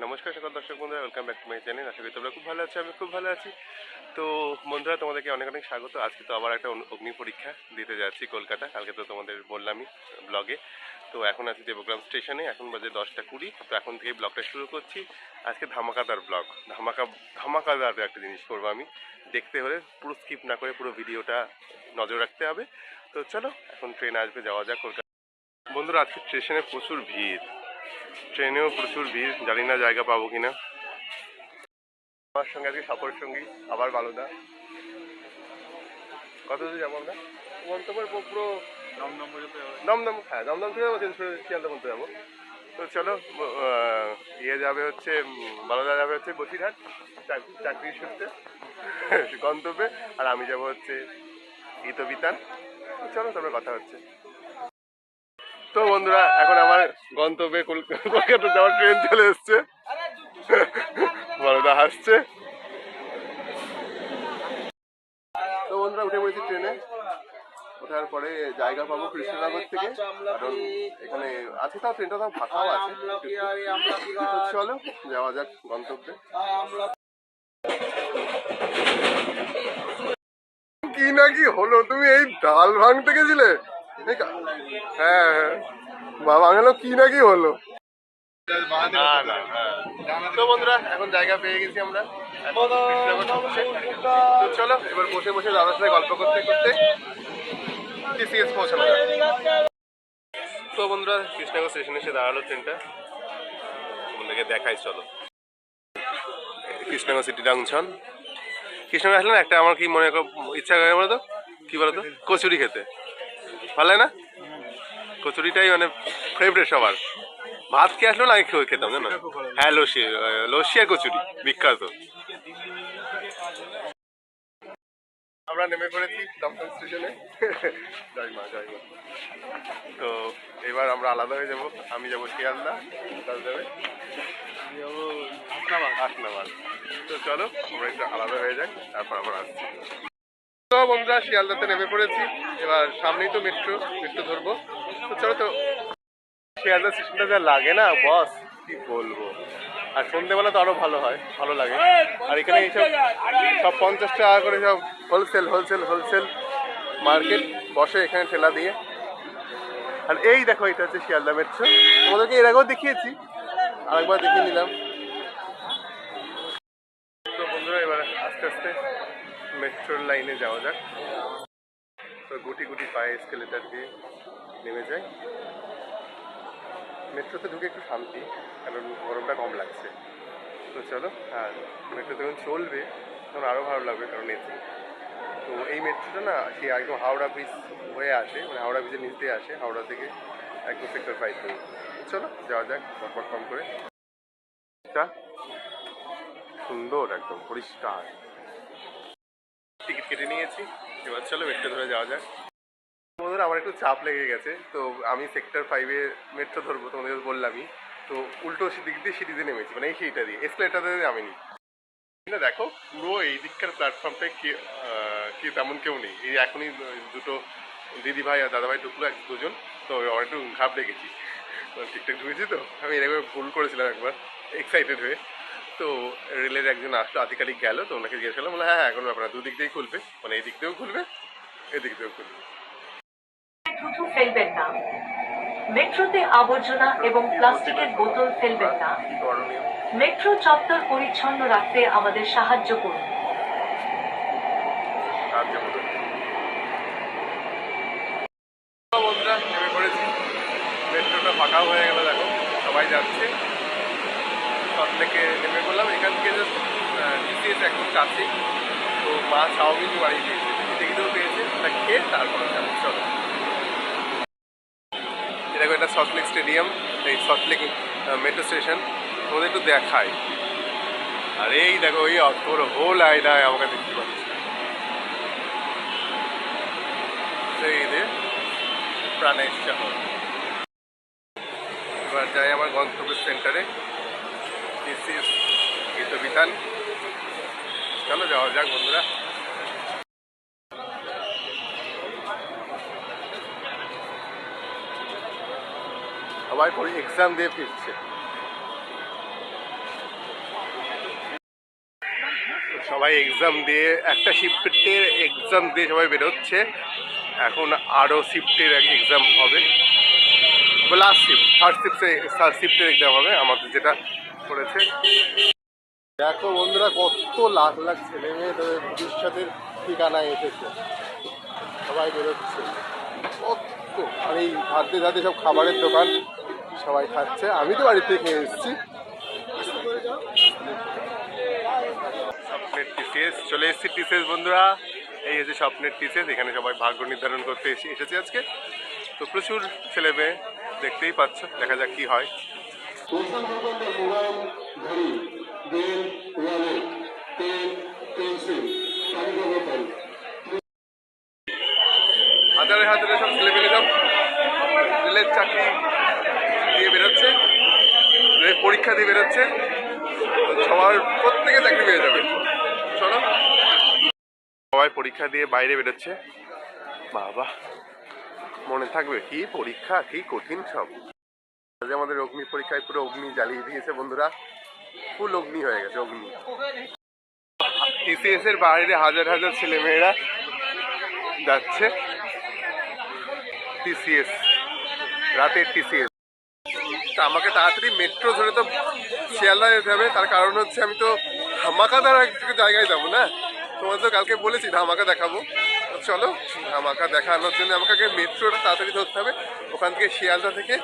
নমস্কার সকল দর্শক বন্ধুরা, welcome back to my channel. আশা করি তোমরা খুব ভালো আছো, আমি খুব ভালো আছি। তো বন্ধুরা, তোমাদেরকে অনেক অনেক স্বাগত। আজকে তো আবার একটা অগ্নি পরীক্ষা দিতে যাচ্ছি কলকাতা। কালকে তো তোমাদের বললামই ব্লগে। তো এখন আছি দেবগ্রাম স্টেশনে, এখন বাজে 10টা 20। তো এখন থেকেই ব্লগটা শুরু করছি। আজকে ধামাকাদার ব্লগ, ধামাকাদার একটা জিনিস করবো আমি। দেখতে হলে পুরো স্কিপ না করে পুরো ভিডিওটা নজর রাখতে হবে। তো চলো, এখন ট্রেন আসবে, যাওয়া যাক কলকাতা। বন্ধুরা, আজকে স্টেশনে প্রচুর ভিড়, ট্রেনেও প্রচুর ভিড়, জানি না জায়গা পাবো কিনা। আমার সঙ্গে আজকে সফর সঙ্গী আবার বালুদা। কত দূর যাবো আমরা? গন্তব্যের পুরো দমদম, হ্যাঁ দমদম থেকে যাবো, শিয়ালদা পর্যন্ত যাবো। তো চলো, ইয়ে যাবে হচ্ছে বালুদা যাবে হচ্ছে বসিরহাট চাকরি সূত্রে গন্তব্যে, আর আমি যাবো হচ্ছে ইতবিতান। চলো, তারপরে কথা হচ্ছে। তো বন্ধুরা, এখন আমার গন্তব্যে কলকাতা যাওয়ার ট্রেন চলে এসছে। বালুদা হাসছে। তো বন্ধুরা, উঠে পড়েছি ট্রেনে। ওঠার পরে জায়গা পাবো কৃষ্ণনগর থেকে, কারণ এখানে আছে, তাও ট্রেনটা তাও ফাঁকাও আছে। চলো যাওয়া যাক গন্তব্যে। কি না কি হলো, তুমি এই ডাল ভাঙতে গেছিলে? হ্যাঁ হ্যাঁ, বাবা গেল, কি না কি হলো। তো বন্ধুরা, এখন জায়গা পেয়ে গেছি আমরা। তো চলো, এবার বসে বসে দাদার সাথে গল্প করতে করতে টিসিএস পৌঁছানো যায়। তো বন্ধুরা, কৃষ্ণনগর স্টেশনে এসে দাঁড়ালো ট্রেনটা, তোমাদেরকে দেখাই। চলো, কৃষ্ণনগর সিটি জাংশন। কৃষ্ণনগর আসলে একটা আমার কি মনে ইচ্ছা করে বলো তো, কি বলো তো, কচুরি খেতে ভালো লাগে না? কচুরিটাই মানে ফেভারিট সবার। ভাত খেয়ে আসলেও না, আমি খেতাম জানো। হ্যাঁ, লস্যি, লস্যি আর কচুরি বিখ্যাত। আমরা নেমে পড়েছি দমদম স্টেশনে। জয় মা, জয় মা। তো এবার আমরা আলাদা হয়ে যাব। আমি যাবো শিয়ালদা, যাবে হাসনাবাদ। তো চলো, আমরা একটু আলাদা হয়ে যাই, তারপর আবার আসছি। তো বন্ধুরা, শিয়ালদাতে নেমে পড়েছি। এবার সামনেই তো মেট্রো ধরবো। তো চলো। তো শিয়ালদা স্টেশনটা যা লাগে না বস, কি বলবো। আর সন্ধ্যেবেলা তো আরো ভালো হয়, ভালো লাগে। আর এখানে এইসব সব 50 টাকা করে সব হোলসেল মার্কেট বসে এখানে ঠেলা দিয়ে। আর এই দেখো, এটা হচ্ছে শিয়ালদা মেট্রো। তোমাদেরকে এর আগেও দেখিয়েছি, আরেকবার দেখিয়ে নিলাম। তো বন্ধুরা, এবার আস্তে আস্তে মেট্রোর লাইনে যাওয়া যাক। তো গুটি গুটি পায়ে এসকেলেটার দিয়ে নেমে যাই। মেট্রোতে ঢুকে একটু শান্তি, কারণ গরমটা কম লাগছে। তো চলো, আর মেট্রো যখন চলবে তখন আরও ভালো লাগবে, কারণ এসি। তো এই মেট্রোটা না, সে একদম হাওড়া ব্রিজ হয়ে আসে, মানে হাওড়া ব্রিজের নিচ দিয়ে আসে, হাওড়া থেকে একদম সেক্টর 5 হয়ে। চলো যাওয়া যাক বকবক কম করে। সুন্দর, একদম পরিষ্কার। টিকিট কেটে নিয়েছি, এবার চলো মেট্রো ধরে যাওয়া যাক। বন্ধুরা, আমার একটু চাপ লেগে গেছে, তো আমি সেক্টর 5-এ মেট্রো ধরবো, তোমাদের বললামই। তো উল্টো দিক দিয়ে সিঁড়িতে নেমেছি, মানে এই সিঁড়িটা দিয়ে, এসকেলেটার দিয়ে নামিনি। দেখো, পুরো এই দিককার প্ল্যাটফর্মটায় কি তেমন কেউ নেই। এই এখনই দুটো দিদি ভাই আর দাদা ভাই ঢুকলো, দুজন। তো আমার একটু ঘাপ লেগেছি, ঠিকঠাক ঢুকেছি তো। আমি এর আগে ভুল করেছিলাম একবার, এক্সাইটেড হয়ে। তো রেলের একজন আসলো, আধিকারিক গেল, তো ওনাকে জিজ্ঞেস করলাম, বলে হ্যাঁ কোনো ব্যাপার না, দুদিক দিয়েই খুলবে, মানে এই দিক দিয়েও খুলবে, এদিক দিয়েও খুলবে। থুতু ফেলবেন না, মেট্রোতে আবর্জনা এবং প্লাস্টিকের বোতল ফেলবেন না। মেট্রো চত্বর পরিচ্ছন্ন রাখতে আমাদের সাহায্য করুন। বন্ধুরা, নেমে পড়েছি। মেট্রোটা ফাঁকাও হয়ে গেল, দেখো সবাই যাচ্ছে। সল্টলেকে নেমে পড়লাম, এখান থেকে জাস্ট টিসিএস একদম কাছেই। তো মা চাউমিন বাড়িয়ে দিয়েছে, টিকিটেও পেয়েছে, ওটা খেয়ে তারপরে যাবো। চলো, দেখো এটা সল্টলেক স্টেডিয়াম, এই সল্টলেক মেট্রো স্টেশন, তোমাদের একটু দেখায়। আর এই দেখো, ওই অতর হোল আয়নায় আমাকে দেখতে পাচ্ছি। এই যে প্রাণেশ শহর। এবার যাই আমার গন্তব্য সেন্টারে, টিসিএস গীতবিতান। চলো যাওয়া যাক বন্ধুরা। সবাই এক্সাম দিয়ে ফিরছে। সবাই এক্সাম দিয়ে একটা শিফটের এক্সাম দিয়ে সবাই বেরোচ্ছে। এখন আরও শিফটের এক্সাম হবে, লাস্ট শিফট থার্ড শিফটের এক্সাম হবে আমাদের যেটা করেছে। দেখো বন্ধুরা, কত লাখ লাখ ছেলে মেয়ে তাদের ভবিষ্যতের ঠিকানায় এসেছে, সবাই বেরোচ্ছে কত। আর এই ধাতে ধাতে সব খাবারের দোকান, সবাই খাচ্ছে। আমি তো বাড়ি থেকে এসেছি। স্বপ্নের টিসিএস চলে এসেছি। টিসিএস বন্ধুরা, এই হচ্ছে স্বপ্নের টিসিএস। এখানে সবাই ভাগ্য নির্ধারণ করতে এসেছে আজকে। তো প্রচুর ছেলে মেয়ে, দেখতেই পাচ্ছ। দেখা যাক কি হয়। হাজারে হাজারে সব ছেলে পেলে সব রেলের চাকরি দিয়ে বেরোচ্ছে, রেলের পরীক্ষা দিয়ে বেরোচ্ছে। সবার প্রত্যেকে চাকরি পেয়ে যাবে। চলো, সবাই পরীক্ষা দিয়ে বাইরে বেরোচ্ছে। বাবা, মনে থাকবে কি পরীক্ষা, কি কঠিন সব। আমাদের অগ্নি পরীক্ষায় পুরো অগ্নি জ্বালিয়ে দিয়েছে বন্ধুরা, ফুল অগ্নি হয়ে গেছে অগ্নি। টিসিএস এর বাইরে হাজার হাজার ছেলে মেয়েরা যাচ্ছে। টিসিএস, রাতের টিসিএস। আমাকে তাড়াতাড়ি মেট্রো ধরে তো শিয়ালদা যেতে হবে। তার কারণ হচ্ছে আমি তো ধামাকাদার একটা জায়গায় যাবো না। তোমার তো কালকে বলেছি ধামাকা দেখাবো। চলো, ধামাকা দেখানোর জন্য আমাকে আগে মেট্রোটা তাড়াতাড়ি ধরতে হবে। ওখান থেকে শিয়ালদা থেকে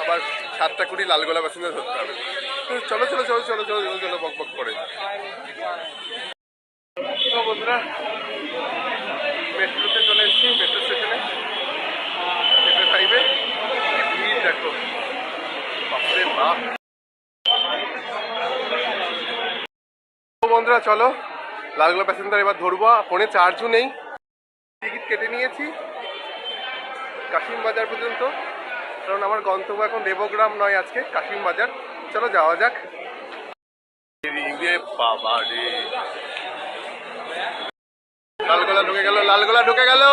আবার 7:20 লালগোলা প্যাসেঞ্জার ধরতে হবে। চলো চলো চলো চলো চলো চলো চলো বক বক করে। তো বন্ধুরা, মেট্রোতে চলে এসেছি, মেট্রো স্টেশনে, মেট্রো 5-এ। ভিড় দেখো, বাপরে বাপ। বন্ধুরা চলো, লালগোলা প্যাসেঞ্জার এবার ধরবো। ফোনে চার্জও নেই। টিকিট কেটে নিয়েছি কাশিম বাজার পর্যন্ত, কারণ আমার গন্তব্য এখন দেবগ্রাম নয়, আজকে কাশিম বাজার। চলো যাওয়া যাক। বাবা রে, লালগোলা ঢুকে গেল, লালগোলা ঢুকে গেল।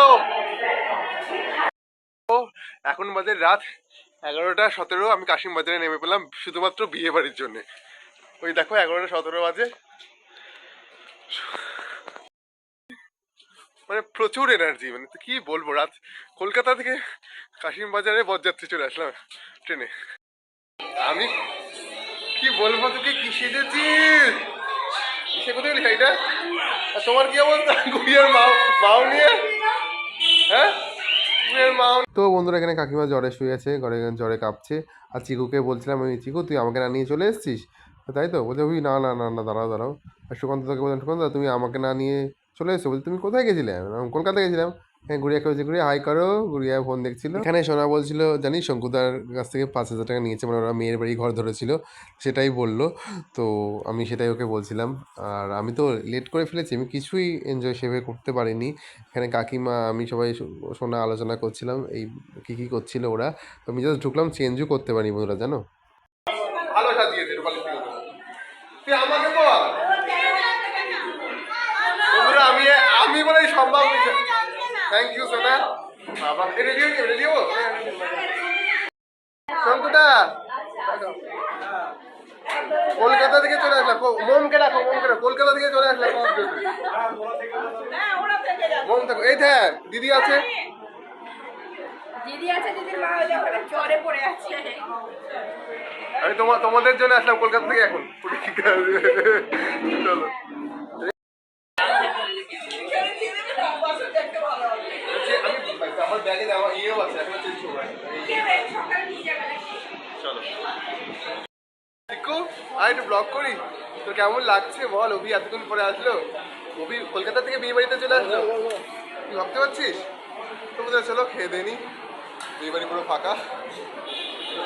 এখন বাজে রাত 11:17। আমি কাশিম বাজারে নেমে পেলাম শুধুমাত্র বিয়ে বাড়ির জন্য। ওই দেখো 11:17 বাজে। মানে প্রচুর এনার্জি, মানে কি বলবো। রাত কলকাতা থেকে কাশিম বাজারে বরযাত্রী চলে আসলাম ট্রেনে। আমি কি বলবো তোকে, কি সেজেছিস, কিসে কোথায় গেলি শাড়িটা? আর তোমার কি অবস্থা গুড়িয়ার মাও নিয়ে? হ্যাঁ, গুড়িয়ার মাও। তো বন্ধুরা, এখানে কাকিমা জ্বরে শুয়ে আছে, ঘরে জ্বরে কাঁপছে। আর চিকুকে বলছিলাম, আমি চিকু তুই আমাকে না নিয়ে চলে এসেছিস? তাই তো বলছে, ওই না না না না, দাঁড়াও দাঁড়াও। আর সুকান্ত তাকে বললাম, সুকান্ত তুমি আমাকে না নিয়ে চলে এসছো? বলছি তুমি কোথায় গেছিলে? আমি কলকাতা গেছিলাম। হ্যাঁ, গুড়িয়াকে বলছি, গুড়িয়া হাই করো। গুড়িয়া ফোন দেখছিল। এখানে সোনা বলছিল, জানিস শঙ্কুদার কাছ থেকে 5,000 টাকা নিয়েছে, মানে ওরা মেয়ের বাড়ি ঘর ধরেছিল, সেটাই বললো। তো আমি সেটাই ওকে বলছিলাম। আর আমি তো লেট করে ফেলেছি, আমি কিছুই এনজয় সেভাবে করতে পারিনি। এখানে কাকিমা, আমি সবাই সোনা আলোচনা করছিলাম এই কী কী করছিল ওরা। তো আমি জাস্ট ঢুকলাম, চেঞ্জও করতে পারি বন্ধুরা, জানো। ভালো সাজিয়েছে তুই আমাকে বল বন্ধুরা, আমি আমি বলে সম্ভব। থ্যাংক ইউ সোনা। বাবা রেডিও রেডিও শঙ্কুদা, কলকাতা থেকে চলে আসলাম। মোমকে রাখো, মোমকে রাখো, কলকাতা থেকে চলে আসলাম। মোম থাকো। এই দেখ দিদি আছে, দিদি আছে, দিদির মা ওই ওখানে জ্বরে পড়ে আছে। আমি তোমাদের জন্য আসলাম কলকাতা থেকে এখন। চলো, আমার ব্যাগে আমার ইয়েও আছে, এখন চেঞ্জ করবো। চলো দেখো, আর একটু ব্লগ করি। তো কেমন লাগছে বল? অভি এতদিন পরে আসলো। অভি কলকাতা থেকে বিয়ে বাড়িতে চলে আসলো, তুই ভাবতে পারছিস? তো বোধহয় চলো খেয়ে দেনি, বিয়ে বাড়ি পুরো ফাঁকা।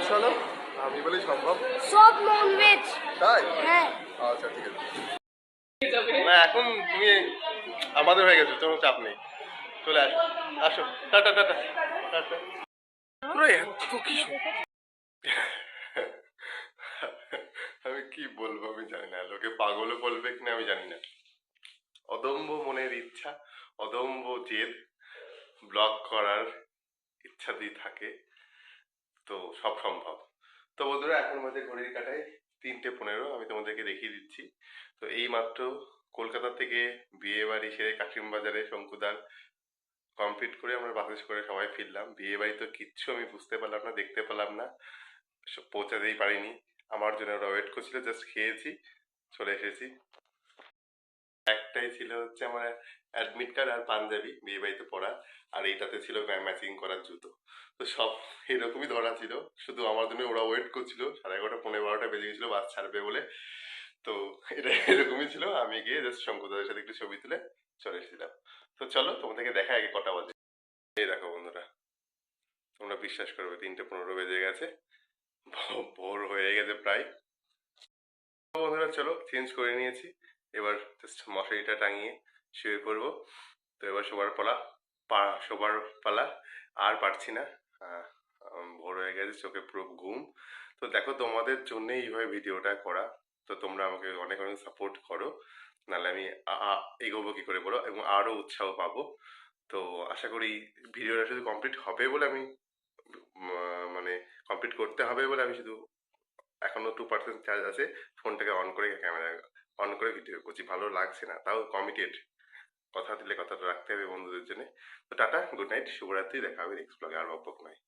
চলো, আমি বলেই সম্ভব। সব নন ভেজ। তাই? হ্যাঁ। আচ্ছা ঠিক আছে। না এখন তুমি আমাদের হয়ে গেছো, কোনো চাপ নেই। চলে আসো, আসো, টাটা টাটা টাটা। পুরো এত কিছু আমি কি বলবো আমি জানি না, লোকে পাগলও বলবে কিনা আমি জানি না। অদম্য মনের ইচ্ছা, অদম্য জেদ, ব্লগ করার ইচ্ছা যদি থাকে তো সব সম্ভব। তো বন্ধুরা, এখন আমাদের ঘড়ির কাটায় 3:15। আমি তোমাদেরকে দেখিয়ে দিচ্ছি। তো এই মাত্র কলকাতা থেকে বিয়ে বাড়ি সেরে কাশিম বাজারে শঙ্কুদার কমপ্লিট করে আমরা বাসে করে সবাই ফিরলাম। বিয়ে বাড়ি তো কিচ্ছু আমি বুঝতে পারলাম না, দেখতে পেলাম না, পৌঁছাতেই পারিনি। আমার জন্য ওরা ওয়েট করছিল, জাস্ট খেয়েছি, চলে এসেছি। একটাই ছিল হচ্ছে আমার অ্যাডমিট কার্ড আর পাঞ্জাবি বিয়ে বাড়িতে পরা, আর এইটাতে ছিল ম্যাচিং করার জুতো। তো সব এরকমই ধরা ছিল, শুধু আমার জন্য ওরা ওয়েট করছিল। 11:30 12:30 বেজে গেছিল বাস ছাড়বে বলে। তো এটা এরকমই ছিল। আমি গিয়ে জাস্ট শঙ্কুদাদের সাথে একটু ছবি তুলে চলে এসেছিলাম। তো চলো তোমাদেরকে দেখা আগে কটা বাজে। এই দেখো বন্ধুরা, তোমরা বিশ্বাস করবে 3:15 বেজে গেছে, ভোর হয়ে গেছে প্রায়। তো বন্ধুরা চলো চেঞ্জ করে নিয়েছি, এবার জাস্ট মশারিটা টাঙিয়ে শুয়ে পড়বো। তো এবার শোবার পালা। আর পারছি না, ভোর হয়ে গেছে, চোখে পুরো ঘুম। তো দেখো তোমাদের জন্যই এইভাবে ভিডিওটা করা। তো তোমরা আমাকে অনেক অনেক সাপোর্ট করো, নাহলে আমি এগোবো কি করে বলো, এবং আরো উৎসাহ পাবো। তো আশা করি ভিডিওটা শুধু কমপ্লিট হবে বলে আমি মানে কমপ্লিট করতে হবে বলে আমি শুধু এখনো 2% চার্জ আছে, ফোনটাকে অন করে ক্যামেরা অন করে ভিডিও করছি। ভালো লাগছে না, তাও কমিটেড, কথা দিলে কথাটা রাখতে হবে বন্ধুদের জন্য। তো টাটা, গুড নাইট, শুভরাত্রি, দেখা হবে নেক্সট ব্লগে। আর বকবক নয়।